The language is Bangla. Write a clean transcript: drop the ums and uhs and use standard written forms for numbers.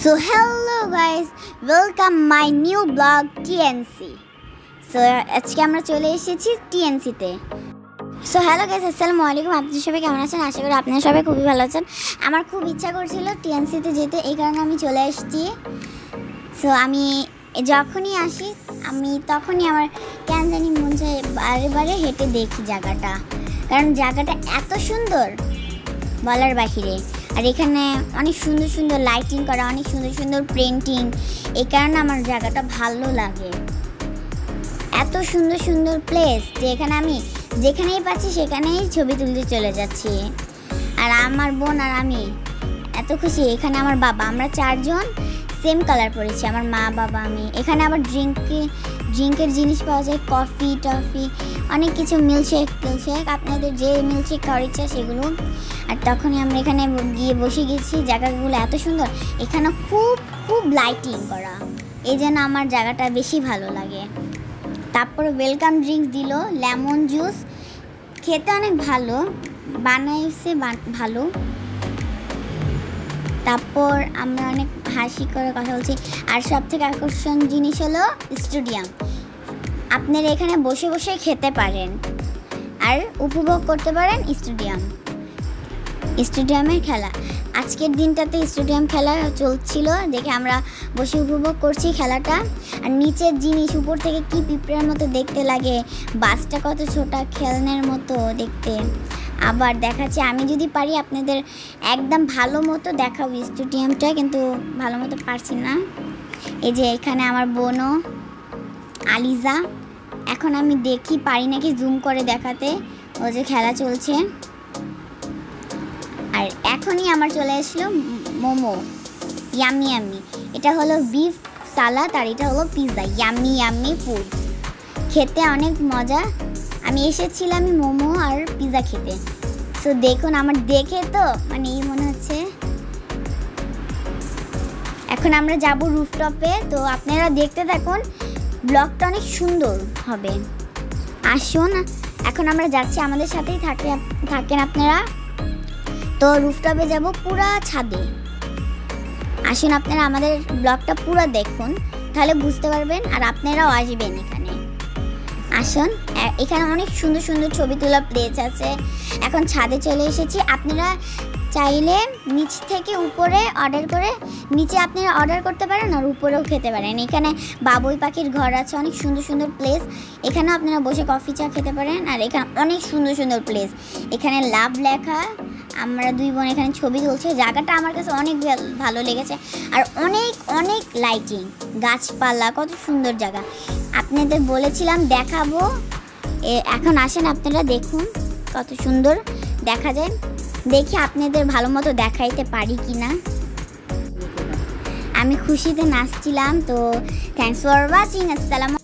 So hello guys, welcome my new blog TNC. So আজকে আমরা চলে এসেছি TNC তে। So hello guys, আসসালামু আলাইকুম। আপনারা সবাই কেমন আছেন? আশা করি আপনারা সবাই খুবই ভালো আছেন। আমার খুব ইচ্ছা করছিল TNC তে যেতে, এই কারণে আমি চলে এসেছি। So আমি যখনই আসি তখনই আমার কেন জানি মন চায় বারে বারে হেঁটে দেখি জায়গাটা, কারণ জায়গাটা এত সুন্দর বলার বাহিরে। আর এখানে অনেক সুন্দর সুন্দর লাইটিং করা, অনেক সুন্দর সুন্দর পেন্টিং, এই কারণে আমার জায়গাটা ভালো লাগে। এত সুন্দর সুন্দর প্লেস যে এখানে আমি যেখানেই পাচ্ছি সেখানেই ছবি তুলতে চলে যাচ্ছি। আর আমার বোন আর আমি এত খুশি। এখানে আমার বাবা, আমরা চারজন সেম কালার পরেছি, আমার মা বাবা আমি। এখানে আবার ড্রিঙ্কের জিনিস পাওয়া যায়, কফি টফি অনেক কিছু, মিল্কশেক আপনাদের যে মিল্কশেক খাওয়ার ইচ্ছা সেগুলো। আর তখনই আমরা এখানে গিয়ে বসে গেছি। জায়গাগুলো এত সুন্দর, এখানে খুব খুব লাইটিং করা, এই জন্য আমার জায়গাটা বেশি ভালো লাগে। তারপরে ওয়েলকাম ড্রিঙ্কস দিল, লেমন জুস, খেতে অনেক ভালো বানাইছে, ভালো। তারপর আমরা অনেক হাসি করে কথা বলছি। আর সব থেকে আকর্ষণ জিনিস হলো স্টেডিয়াম। আপনারা এখানে বসে বসে খেতে পারেন আর উপভোগ করতে পারেন স্টেডিয়ামের খেলা। আজকের দিনটাতে স্টেডিয়াম খেলা চলছিল দেখে আমরা বসে উপভোগ করছি খেলাটা। আর নিচের জিনিস উপর থেকে কি পিঁপড়ার মতো দেখতে লাগে, বাসটা কত ছোটা, খেলনার মতো দেখতে। আবার দেখাচ্ছি, আমি যদি পারি আপনাদের একদম ভালো মতো দেখাবো স্টেডিয়ামটা, কিন্তু ভালো মতো পারছি না। এই যে এখানে আমার বোনও আলিজা, এখন আমি দেখি পারি নাকি জুম করে দেখাতে, ও যে খেলা চলছে। আর এখনই আমার চলে আসলো মোমো, ইয়ামি ইয়ামি। এটা হলো বিফ সালাদ আর এটা হলো পিৎজা, ইয়ামি ইয়ামি ফুড, খেতে অনেক মজা। আমি এসেছিলাম মোমো আর পিৎজা খেতে। সো দেখুন, আমার দেখে তো মানে এই মনে হচ্ছে। এখন আমরা যাব রুফটপে, তো আপনারা দেখতে থাকুন, ব্লগটা অনেক সুন্দর হবে। আসুন, এখন আমরা যাচ্ছি, আমাদের সাথেই থাকেন আপনারা। তো রুফটপে যাব পুরা ছাদে। আসুন আপনারা আমাদের ব্লগটা পুরো দেখুন, তাহলে বুঝতে পারবেন। আর আপনারাও আসবেন এখানে। আসুন, এখানে অনেক সুন্দর সুন্দর ছবি তোলার প্লেস আছে। এখন ছাদে চলে এসেছি। আপনারা চাইলে নিচ থেকে উপরে অর্ডার করে, নিচে আপনারা অর্ডার করতে পারেন আর উপরেও খেতে পারেন। এখানে বাবুই পাখির ঘর আছে, অনেক সুন্দর সুন্দর প্লেস। এখানেও আপনারা বসে কফি চা খেতে পারেন। আর এখানে অনেক সুন্দর সুন্দর প্লেস, এখানে লাভ লেখা। আমরা দুই বোন এখানে ছবি তুলছে। জায়গাটা আমার কাছে অনেক ভালো লেগেছে। আর অনেক অনেক লাইটিং, গাছপালা, কত সুন্দর জায়গা। আপনাদের বলেছিলাম দেখাবো, এখন আসেন আপনারা দেখুন কত সুন্দর দেখা যায়। দেখি আপনাদের ভালো মতো দেখাইতে পারি কি না। আমি খুশিতে নাচছিলাম। তো থ্যাংকস ফর ওয়াচিং। আসসালামু